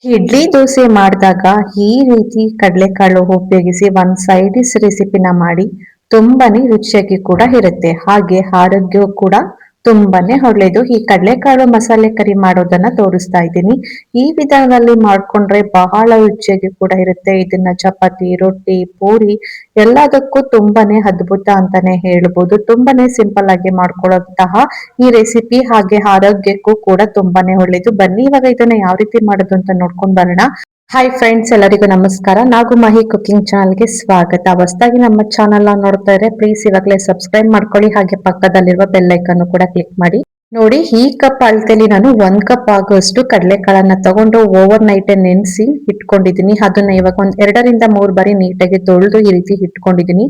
ಇಡ್ಲಿ ದೋಸೆ ಮಾಡಿದಾಗ ಈ ರೀತಿ ಕಡಲೆಕಾಳು ಉಪಯೋಗಿಸಿ ಒಂದು ಸೈಡ್ ಡಿಶ್ ರೆಸಿಪಿನ ಮಾಡಿ ತುಂಬಾನೇ ರುಚಿಯಾಗಿ ಕೂಡ ಇರುತ್ತೆ. ಹಾಗೆ ಆರೋಗ್ಯ ಕೂಡ ತುಂಬಾನೇ ಒಳ್ಳೆಯದು. ಈ ಕಡಲೆಕಾಳು ಮಸಾಲೆ ಕರಿ ಮಾಡೋದನ್ನ ತೋರಿಸ್ತಾ ಇದ್ದೀನಿ. ಈ ವಿಧಾನದಲ್ಲಿ ಮಾಡ್ಕೊಂಡ್ರೆ ಬಹಳ ರುಚಿಯಾಗಿ ಕೂಡ ಇರುತ್ತೆ. ಇದನ್ನ ಚಪಾತಿ, ರೊಟ್ಟಿ, ಪೂರಿ ಎಲ್ಲದಕ್ಕೂ ತುಂಬಾನೇ ಅದ್ಭುತ ಅಂತಾನೆ ಹೇಳ್ಬೋದು. ತುಂಬಾನೇ ಸಿಂಪಲ್ ಆಗಿ ಮಾಡ್ಕೊಳ್ಳುವಂತಹ ಈ ರೆಸಿಪಿ ಹಾಗೆ ಆರೋಗ್ಯಕ್ಕೂ ಕೂಡ ತುಂಬಾನೇ ಒಳ್ಳೇದು. ಬನ್ನಿ ಇವಾಗ ಇದನ್ನ ಯಾವ ರೀತಿ ಮಾಡೋದು ಅಂತ ನೋಡ್ಕೊಂಡ್ ಬರೋಣ. ಹಾಯ್ ಫ್ರೆಂಡ್ಸ್, ಎಲ್ಲರಿಗೂ ನಮಸ್ಕಾರ. ನಾಗು ಕುಕಿಂಗ್ ಚಾನಲ್ಗೆ ಸ್ವಾಗತ. ಹೊಸದಾಗಿ ನಮ್ಮ ಚಾನಲ್ ನೋಡ್ತಾ ಇದ್ರೆ ಪ್ಲೀಸ್ ಇವಾಗಲೇ ಸಬ್ಸ್ಕ್ರೈಬ್ ಮಾಡ್ಕೊಳ್ಳಿ, ಹಾಗೆ ಪಕ್ಕದಲ್ಲಿರುವ ಬೆಲ್ ಐಕನ್ ಕೂಡ ಕ್ಲಿಕ್ ಮಾಡಿ. ನೋಡಿ, ಈ ಕಪ್ ಅಳತೆಲಿ ನಾನು 1 ಕಪ್ ಆಗುವಷ್ಟು ಕಡಲೆಕಾಳನ್ನ ತಗೊಂಡು ಓವರ್ ನೈಟ್ ನೆನೆಸಿ ಇಟ್ಕೊಂಡಿದ್ದೀನಿ. ಅದನ್ನ ಇವಾಗ ಒಂದ್ 2 ರಿಂದ 3 ಬಾರಿ ನೀಟಾಗಿ ತೊಳೆದು ಈ ರೀತಿ ಇಟ್ಕೊಂಡಿದ್ದೀನಿ.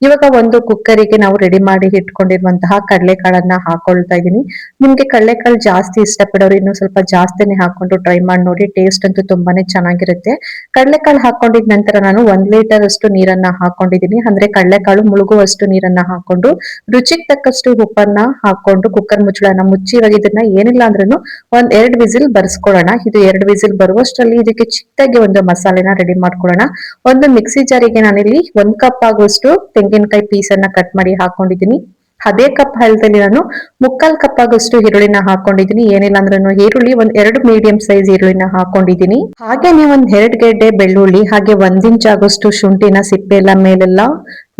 ಇವಾಗ ಒಂದು ಕುಕ್ಕರಿಗೆ ನಾವು ರೆಡಿ ಮಾಡಿ ಇಟ್ಕೊಂಡಿರುವಂತಹ ಕಡಲೆಕಾಳನ್ನ ಹಾಕೊಳ್ತಾ ಇದ್ದೀನಿ. ನಿಮ್ಗೆ ಕಡಲೆಕಾಳು ಜಾಸ್ತಿ ಇಷ್ಟಪಡೋರು ಇನ್ನು ಸ್ವಲ್ಪ ಜಾಸ್ತಿನೇ ಹಾಕೊಂಡು ಟ್ರೈ ಮಾಡಿ ನೋಡಿ. ಟೇಸ್ಟ್ ಅಂತೂ ತುಂಬಾನೇ ಚೆನ್ನಾಗಿರುತ್ತೆ. ಕಡಲೆಕಾಳು ಹಾಕೊಂಡಿದ ನಂತರ ನಾನು 1 ಲೀಟರ್ ಅಷ್ಟು ನೀರನ್ನ ಹಾಕೊಂಡಿದ್ದೀನಿ. ಅಂದ್ರೆ ಕಡಲೆಕಾಳು ಮುಳುಗುವಷ್ಟು ನೀರನ್ನ ಹಾಕೊಂಡು ರುಚಿಗೆ ತಕ್ಕಷ್ಟು ಉಪ್ಪನ್ನ ಹಾಕೊಂಡು ಕುಕ್ಕರ್ ಮುಚ್ಚಳನ ಮುಚ್ಚಿ ಇವಾಗ ಇದನ್ನ ಏನಿಲ್ಲ ಅಂದ್ರೂ ಒಂದ್ 2 ವಿಸಿಲ್ ಬರ್ಸ್ಕೊಳ್ಳೋಣ. ಇದು 2 ವಿಸಿಲ್ ಬರುವಷ್ಟರಲ್ಲಿ ಇದಕ್ಕೆ ಚಿಕ್ಕದಾಗಿ ಒಂದು ಮಸಾಲೆನ ರೆಡಿ ಮಾಡ್ಕೊಳ್ಳೋಣ. ಒಂದು ಮಿಕ್ಸಿ ಜಾರಿಗೆ ನಾನಿಲ್ಲಿ 1 ಕಪ್ ಆಗುವಷ್ಟು ತೆಂಗಿನಕಾಯಿ ಪೀಸ್ ಅನ್ನ ಕಟ್ ಮಾಡಿ ಹಾಕೊಂಡಿದ್ದೀನಿ. ಅದೇ ಕಪ್ ಅಳತೆಯಲ್ಲಿ ನಾನು 3/4 ಕಪ್ ಆಗುವಷ್ಟು ಈರುಳ್ಳಿನ ಹಾಕೊಂಡಿದ್ದೀನಿ. ಏನಿಲ್ಲ ಅಂದ್ರೂ ಈರುಳ್ಳಿ ಒಂದ್ 2 ಮೀಡಿಯಂ ಸೈಜ್ ಈರುಳ್ಳಿನ ಹಾಕೊಂಡಿದ್ದೀನಿ. ಹಾಗೇನೆ ಒಂದ್ 2 ಗೆಡ್ಡೆ ಬೆಳ್ಳುಳ್ಳಿ, ಹಾಗೆ 1 ಇಂಚ್ ಆಗುವಷ್ಟು ಶುಂಠಿನ ಸಿಪ್ಪೆ ಎಲ್ಲ ಮೇಲೆಲ್ಲ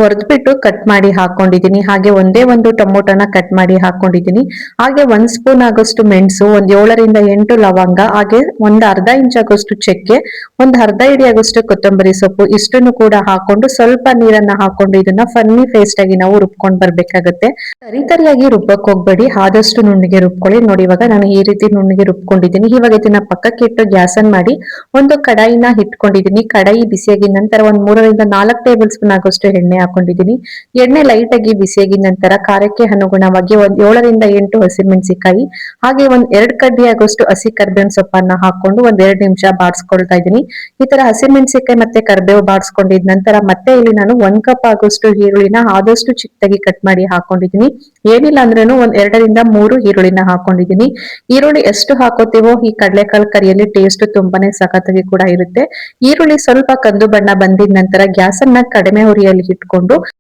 ಹೊರದ್ಬಿಟ್ಟು ಕಟ್ ಮಾಡಿ ಹಾಕೊಂಡಿದ್ದೀನಿ. ಹಾಗೆ ಒಂದೇ ಒಂದು ಟೊಮೊಟೊನ ಕಟ್ ಮಾಡಿ ಹಾಕೊಂಡಿದ್ದೀನಿ. ಹಾಗೆ 1 ಸ್ಪೂನ್ ಆಗೋಷ್ಟು ಮೆಣಸು, ಒಂದ್ 7 ರಿಂದ 8 ಲವಂಗ, ಹಾಗೆ ಒಂದ್ ಅರ್ಧ ಇಂಚ್ ಆಗೋಷ್ಟು ಚಕ್ಕೆ, ಒಂದ್ ಅರ್ಧ ಹಿಡಿ ಆಗೋಷ್ಟು ಕೊತ್ತಂಬರಿ ಸೊಪ್ಪು, ಇಷ್ಟನ್ನು ಕೂಡ ಹಾಕೊಂಡು ಸ್ವಲ್ಪ ನೀರನ್ನ ಹಾಕೊಂಡು ಇದನ್ನ ಫನ್ನಿ ಪೇಸ್ಟ್ ಆಗಿ ನಾವು ರುಬ್ಕೊಂಡ್ ಬರ್ಬೇಕಾಗತ್ತೆ. ತರಿತರಿಯಾಗಿ ರುಬ್ಬಕ್ ಹೋಗ್ಬೇಡಿ, ಆದಷ್ಟು ನುಣ್ಣಗೆ ರುಬ್ಕೊಳ್ಳಿ. ನೋಡಿ, ಇವಾಗ ನಾನು ಈ ರೀತಿ ನುಣ್ಣಗೆ ರುಬ್ಕೊಂಡಿದ್ದೀನಿ. ಇವಾಗ ಇದನ್ನ ಪಕ್ಕಕ್ಕೆ ಇಟ್ಟು ಗ್ಯಾಸ್ ಆನ್ ಮಾಡಿ ಒಂದು ಕಡಾಯಿನ ಇಟ್ಕೊಂಡಿದ್ದೀನಿ. ಕಡಾಯಿ ಬಿಸಿಯಾಗಿದ ನಂತರ ಒಂದ್ 3 ರಿಂದ 4 ಟೇಬಲ್ ಸ್ಪೂನ್ ಆಗೋಷ್ಟು ಎಣ್ಣೆ ಹಾಕೊಂಡಿದ್ದೀನಿ. ಎಣ್ಣೆ ಲೈಟ್ ಆಗಿ ಬಿಸಿಯಾಗಿದ ನಂತರ ಖಾರಕ್ಕೆ ಅನುಗುಣವಾಗಿ ಒಂದ್ 7 ರಿಂದ 8 ಹಸಿಮೆಣಸಿಕಾಯಿ, ಹಾಗೆ ಒಂದ್ 2 ಕಡ್ಡಿ ಆಗೋಷ್ಟು ಹಸಿ ಕರ್ಬೇವಿನ ಸೊಪ್ಪನ್ನ ಹಾಕೊಂಡು ಒಂದ್ 2 ನಿಮಿಷ ಬಾಡ್ಸ್ಕೊಳ್ತಾ ಇದ್ದೀನಿ. ಈ ತರ ಹಸಿಮೆಣಸಿಕಾಯಿ ಮತ್ತೆ ಕರ್ಬೇವು ಬಾಡ್ಸ್ಕೊಂಡಿದ ನಂತರ ಮತ್ತೆ ಇಲ್ಲಿ ನಾನು 1 ಕಪ್ ಆಗೋಷ್ಟು ಈರುಳ್ಳಿನ ಆದಷ್ಟು ಚಿಕ್ಕದಾಗಿ ಕಟ್ ಮಾಡಿ ಹಾಕೊಂಡಿದ್ದೀನಿ. ಏನಿಲ್ಲ ಅಂದ್ರೂ ಒಂದ್ 2 ರಿಂದ 3 ಈರುಳ್ಳಿನ ಹಾಕೊಂಡಿದ್ದೀನಿ. ಈರುಳ್ಳಿ ಎಷ್ಟು ಹಾಕೋತೀವೋ ಈ ಕಡಲೆಕಾಳು ಕರಿಯಲ್ಲಿ ಟೇಸ್ಟ್ ತುಂಬಾನೇ ಸಖತ್ತಾಗಿ ಕೂಡ ಇರುತ್ತೆ. ಈರುಳ್ಳಿ ಸ್ವಲ್ಪ ಕಂದು ಬಣ್ಣ ಬಂದಿದ ನಂತರ ಗ್ಯಾಸ್ ಅನ್ನ ಕಡಿಮೆ ಉರಿಯಲ್ಲಿ ಇಟ್ಕೊಂಡು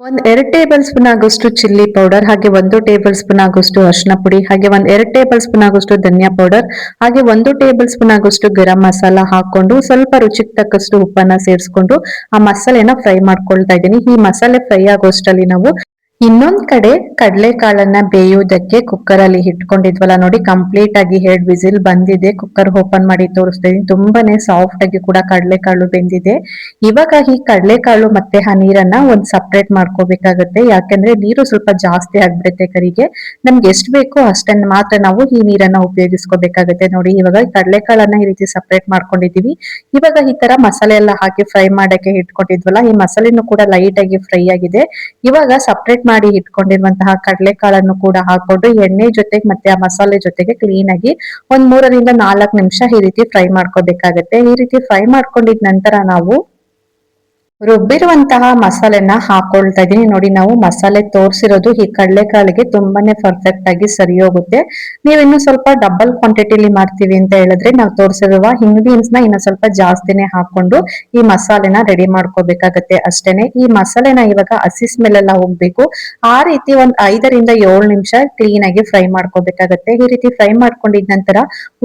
ಒಂದ್ 2 ಟೇಬಲ್ ಸ್ಪೂನ್ ಆಗೋಷ್ಟು ಚಿಲ್ಲಿ ಪೌಡರ್, ಹಾಗೆ 1 ಟೇಬಲ್ ಸ್ಪೂನ್ ಆಗೋಷ್ಟು ಅರಿಶಿನ ಪುಡಿ, ಹಾಗೆ ಒಂದ್ 2 ಟೇಬಲ್ ಸ್ಪೂನ್ ಆಗೋಷ್ಟು ಧನಿಯಾ ಪೌಡರ್, ಹಾಗೆ 1 ಟೇಬಲ್ ಸ್ಪೂನ್ ಆಗೋಷ್ಟು ಗರಂ ಮಸಾಲ ಹಾಕೊಂಡು ಸ್ವಲ್ಪ ರುಚಿಗೆ ತಕ್ಕಷ್ಟು ಉಪ್ಪನ್ನ ಸೇರಿಸ್ಕೊಂಡು ಆ ಮಸಾಲೆನ ಫ್ರೈ ಮಾಡ್ಕೊಳ್ತಾ ಇದ್ದೀನಿ. ಈ ಮಸಾಲೆ ಫ್ರೈ ಆಗೋಷ್ಟರಲ್ಲಿ ನಾವು ಇನ್ನೊಂದ್ ಕಡೆ ಕಡಲೆಕಾಳನ್ನ ಬೇಯುವುದಕ್ಕೆ ಕುಕ್ಕರ್ ಅಲ್ಲಿ ಇಟ್ಕೊಂಡಿದ್ವಲ್ಲ, ನೋಡಿ ಕಂಪ್ಲೀಟ್ ಆಗಿ 2 ವಿಸಿಲ್ ಬಂದಿದೆ. ಕುಕ್ಕರ್ ಓಪನ್ ಮಾಡಿ ತೋರಿಸ್ತಾ ಇದೀನಿ. ತುಂಬಾನೇ ಸಾಫ್ಟ್ ಆಗಿ ಕೂಡ ಕಡಲೆಕಾಳು ಬೆಂದಿದೆ. ಇವಾಗ ಈ ಕಡಲೆಕಾಳು ಮತ್ತೆ ಆ ನೀರನ್ನ ಒಂದ್ ಸಪ್ರೇಟ್ ಮಾಡ್ಕೋಬೇಕಾಗತ್ತೆ. ಯಾಕಂದ್ರೆ ನೀರು ಸ್ವಲ್ಪ ಜಾಸ್ತಿ ಆಗ್ಬಿಡುತ್ತೆ ಕರಿಗೆ. ನಮ್ಗೆ ಎಷ್ಟು ಬೇಕೋ ಅಷ್ಟನ್ನ ಮಾತ್ರ ನಾವು ಈ ನೀರನ್ನ ಉಪಯೋಗಿಸ್ಕೋಬೇಕಾಗತ್ತೆ. ನೋಡಿ, ಇವಾಗ ಕಡಲೆಕಾಳನ್ನ ಈ ರೀತಿ ಸಪ್ರೇಟ್ ಮಾಡ್ಕೊಂಡಿದೀವಿ. ಇವಾಗ ಈ ತರ ಮಸಾಲೆ ಎಲ್ಲ ಹಾಕಿ ಫ್ರೈ ಮಾಡಕ್ಕೆ ಇಟ್ಕೊಂಡಿದ್ವಲ್ಲ, ಈ ಮಸಾಲೆನೂ ಕೂಡ ಲೈಟ್ ಆಗಿ ಫ್ರೈ ಆಗಿದೆ. ಇವಾಗ ಸಪ್ರೇಟ್ ಮಾಡಿ ಇಟ್ಕೊಂಡಿರುವಂತಹ ಕಡಲೆಕಾಳನ್ನು ಕೂಡ ಹಾಕೊಂಡು ಎಣ್ಣೆ ಜೊತೆಗೆ ಮತ್ತೆ ಆ ಮಸಾಲೆ ಜೊತೆಗೆ ಕ್ಲೀನ್ ಆಗಿ ಒಂದ್ 3 ರಿಂದ 4 ನಿಮಿಷ ಈ ರೀತಿ ಫ್ರೈ ಮಾಡ್ಕೋಬೇಕಾಗತ್ತೆ. ಈ ರೀತಿ ಫ್ರೈ ಮಾಡ್ಕೊಂಡಿದ ನಂತರ ನಾವು ರುಬ್ಬಿರುವಂತಹ ಮಸಾಲೆನ ಹಾಕೊಳ್ತಾ ಇದೀನಿ. ನೋಡಿ, ನಾವು ಮಸಾಲೆ ತೋರಿಸಿರೋದು ಈ ಕಡಲೆಕಾಳಿಗೆ ತುಂಬಾನೇ ಪರ್ಫೆಕ್ಟ್ ಆಗಿ ಸರಿ ಹೋಗುತ್ತೆ. ನೀವು ಇನ್ನು ಸ್ವಲ್ಪ ಡಬಲ್ ಕ್ವಾಂಟಿಟಿಲಿ ಮಾಡ್ತೀವಿ ಅಂತ ಹೇಳಿದ್ರೆ ನಾವು ತೋರಿಸಿರುವ ಇಂಗ್ರೀಡಿಯೆಂಟ್ಸ್ ನ ಇನ್ನು ಸ್ವಲ್ಪ ಜಾಸ್ತಿನೇ ಹಾಕೊಂಡು ಈ ಮಸಾಲೆನ ರೆಡಿ ಮಾಡ್ಕೋಬೇಕಾಗತ್ತೆ ಅಷ್ಟೇನೆ. ಈ ಮಸಾಲೆನ ಇವಾಗ ಹಸಿ ಸ್ಮೆಲ್ ಎಲ್ಲ ಹೋಗ್ಬೇಕು. ಆ ರೀತಿ ಒಂದ್ 5 ರಿಂದ 7 ನಿಮಿಷ ಕ್ಲೀನ್ ಆಗಿ ಫ್ರೈ ಮಾಡ್ಕೋಬೇಕಾಗತ್ತೆ. ಈ ರೀತಿ ಫ್ರೈ ಮಾಡ್ಕೊಂಡಿದ ನಂತರ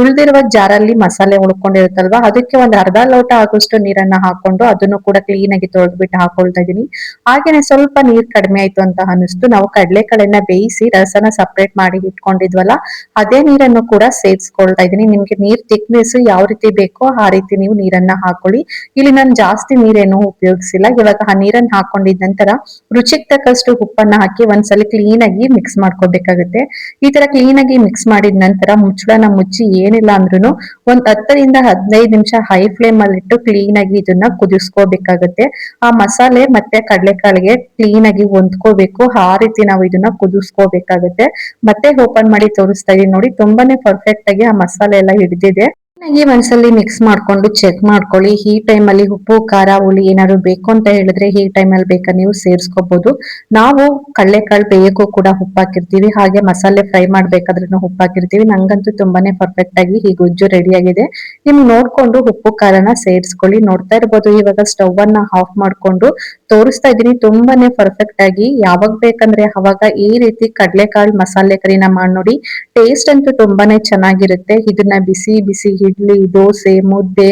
ಉಳಿದಿರುವ ಜಾರಲ್ಲಿ ಮಸಾಲೆ ಉಳ್ಕೊಂಡಿರುತ್ತಲ್ವಾ, ಅದಕ್ಕೆ ಒಂದ್ ಅರ್ಧ ಲೋಟ ಆಗೋಷ್ಟು ನೀರನ್ನ ಹಾಕೊಂಡು ಅದನ್ನು ಕೂಡ ಕ್ಲೀನ್ ಆಗಿ ತೊಳೆದ್ಬಿಟ್ಟು ಹಾಕೊಳ್ತಾ ಇದೀನಿ. ಹಾಗೇನೆ ಸ್ವಲ್ಪ ನೀರ್ ಕಡಿಮೆ ಆಯ್ತು ಅಂತ ಅನಿಸ್ತು, ನಾವು ಕಡಲೆಕಾಳನ್ನ ಬೇಯಿಸಿ ರಸನ ಸಪರೇಟ್ ಮಾಡಿ ಇಟ್ಕೊಂಡಿದ್ವಲ್ಲ, ಅದೇ ನೀರನ್ನು ಕೂಡ ಸೇರಿಸ್ಕೊಳ್ತಾ ಇದೀನಿ. ನಿಮ್ಗೆ ನೀರ್ ಥಿಕ್ನೆಸ್ ಯಾವ ರೀತಿ ಬೇಕೋ ಆ ರೀತಿ ನೀವು ನೀರನ್ನ ಹಾಕೊಳ್ಳಿ. ಇಲ್ಲಿ ನಾನು ಜಾಸ್ತಿ ನೀರೇನು ಉಪಯೋಗಿಸಿಲ್ಲ. ಇವಾಗ ಆ ನೀರನ್ನ ಹಾಕೊಂಡಿದ ನಂತರ ರುಚಿಗೆ ತಕ್ಕಷ್ಟು ಉಪ್ಪನ್ನ ಹಾಕಿ ಒಂದ್ಸಲಿ ಕ್ಲೀನ್ ಆಗಿ ಮಿಕ್ಸ್ ಮಾಡ್ಕೋಬೇಕಾಗುತ್ತೆ. ಈ ತರ ಕ್ಲೀನ್ ಆಗಿ ಮಿಕ್ಸ್ ಮಾಡಿದ ನಂತರ ಮುಚ್ಚಳನ ಮುಚ್ಚಿ ಏನಿಲ್ಲ ಅಂದ್ರೂ ಒಂದ್ 10 ರಿಂದ 15 ನಿಮಿಷ ಹೈ ಫ್ಲೇಮ್ ಅಲ್ಲಿ ಇಟ್ಟು ಕ್ಲೀನ್ ಆಗಿ ಇದನ್ನ ಕುದಿಸ್ಕೋಬೇಕಾಗತ್ತೆ. ಆ ಮಸಾಲೆ ಮತ್ತೆ ಕಡಲೆಕಾಳಿಗೆ ಕ್ಲೀನ್ ಆಗಿ ಹೊಂದ್ಕೋಬೇಕು. ಆ ರೀತಿ ನಾವು ಇದನ್ನ ಕುದಿಸ್ಕೋಬೇಕಾಗತ್ತೆ. ಮತ್ತೆ ಓಪನ್ ಮಾಡಿ ತೋರಿಸ್ತಾ ಇದೀನಿ. ನೋಡಿ, ತುಂಬಾನೇ ಪರ್ಫೆಕ್ಟ್ ಆಗಿ ಆ ಮಸಾಲೆ ಎಲ್ಲ ಹಿಡಿದಿದೆ. ಹಾಗೆ ಒಂದ್ಸಲಿ ಮಿಕ್ಸ್ ಮಾಡ್ಕೊಂಡು ಚೆಕ್ ಮಾಡ್ಕೊಳ್ಳಿ. ಈ ಟೈಮಲ್ಲಿ ಉಪ್ಪು ಖಾರ ಹುಳಿ ಏನಾದ್ರು ಬೇಕು ಅಂತ ಹೇಳಿದ್ರೆ ಈ ಟೈಮಲ್ಲಿ ಬೇಕಾ ನೀವು ಸೇರಿಸ್ಕೋಬಹುದು. ನಾವು ಕಡಲೆಕಾಳು ಬೇಯಕ್ಕೂ ಕೂಡ ಉಪ್ಪು ಹಾಕಿರ್ತೀವಿ, ಹಾಗೆ ಮಸಾಲೆ ಫ್ರೈ ಮಾಡ್ಬೇಕಾದ್ರೂ ಉಪ್ಪು ಹಾಕಿರ್ತೀವಿ. ನಂಗಂತೂ ತುಂಬಾನೇ ಪರ್ಫೆಕ್ಟ್ ಆಗಿ ಈ ಗೊಜ್ಜು ರೆಡಿ ಆಗಿದೆ. ನಿಮ್ಗೆ ನೋಡ್ಕೊಂಡು ಉಪ್ಪು ಖಾರನ ಸೇರಿಸ್ಕೊಳ್ಳಿ. ನೋಡ್ತಾ ಇರ್ಬೋದು ಇವಾಗ ಸ್ಟವ್ ಅನ್ನ ಆಫ್ ಮಾಡ್ಕೊಂಡು ತೋರಿಸ್ತಾ ಇದ್ದೀನಿ. ತುಂಬಾನೇ ಪರ್ಫೆಕ್ಟ್ ಆಗಿ ಯಾವಾಗ ಬೇಕಂದ್ರೆ ಅವಾಗ ಈ ರೀತಿ ಕಡಲೆಕಾಳು ಮಸಾಲೆ ಕರಿನ ಮಾಡಿ ನೋಡಿ. ಟೇಸ್ಟ್ ಅಂತೂ ತುಂಬಾನೇ ಚೆನ್ನಾಗಿರುತ್ತೆ. ಇದನ್ನ ಬಿಸಿ ಬಿಸಿ ಇಡ್ಲಿ, ದೋಸೆ, ಮುದ್ದೆ,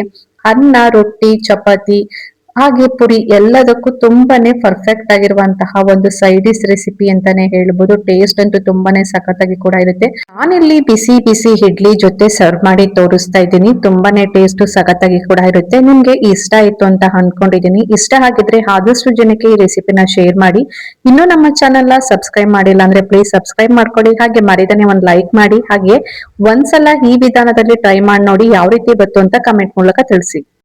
ಅನ್ನ, ರೊಟ್ಟಿ, ಚಪಾತಿ ಹಾಗೆ ಪುರಿ ಎಲ್ಲದಕ್ಕೂ ತುಂಬಾನೇ ಪರ್ಫೆಕ್ಟ್ ಆಗಿರುವಂತಹ ಒಂದು ಸೈಡ್ ಡಿಶ್ ರೆಸಿಪಿ ಅಂತಾನೆ ಹೇಳ್ಬೋದು. ಟೇಸ್ಟ್ ಅಂತೂ ತುಂಬಾನೇ ಸಖತ್ತಾಗಿ ಕೂಡ ಇರುತ್ತೆ. ನಾನಿಲ್ಲಿ ಬಿಸಿ ಬಿಸಿ ಇಡ್ಲಿ ಜೊತೆ ಸರ್ವ್ ಮಾಡಿ ತೋರಿಸ್ತಾ ಇದ್ದೀನಿ. ತುಂಬಾನೇ ಟೇಸ್ಟ್ ಸಖತ್ತಾಗಿ ಕೂಡ ಇರುತ್ತೆ. ನಿಮ್ಗೆ ಇಷ್ಟ ಆಯ್ತು ಅಂತ ಅನ್ಕೊಂಡಿದ್ದೀನಿ. ಇಷ್ಟ ಆಗಿದ್ರೆ ಆದಷ್ಟು ಜನಕ್ಕೆ ಈ ರೆಸಿಪಿನ ಶೇರ್ ಮಾಡಿ. ಇನ್ನು ನಮ್ಮ ಚಾನೆಲ್ ಸಬ್ಸ್ಕ್ರೈಬ್ ಮಾಡಿಲ್ಲ ಅಂದ್ರೆ ಪ್ಲೀಸ್ ಸಬ್ಸ್ಕ್ರೈಬ್ ಮಾಡ್ಕೊಳ್ಳಿ. ಹಾಗೆ ಮರಿದನೆ ಒಂದು ಲೈಕ್ ಮಾಡಿ. ಹಾಗೆ ಒಂದ್ಸಲ ಈ ವಿಧಾನದಲ್ಲಿ ಟ್ರೈ ಮಾಡಿ ನೋಡಿ ಯಾವ ರೀತಿ ಬಂತು ಅಂತ ಕಮೆಂಟ್ ಮೂಲಕ ತಿಳಿಸಿ.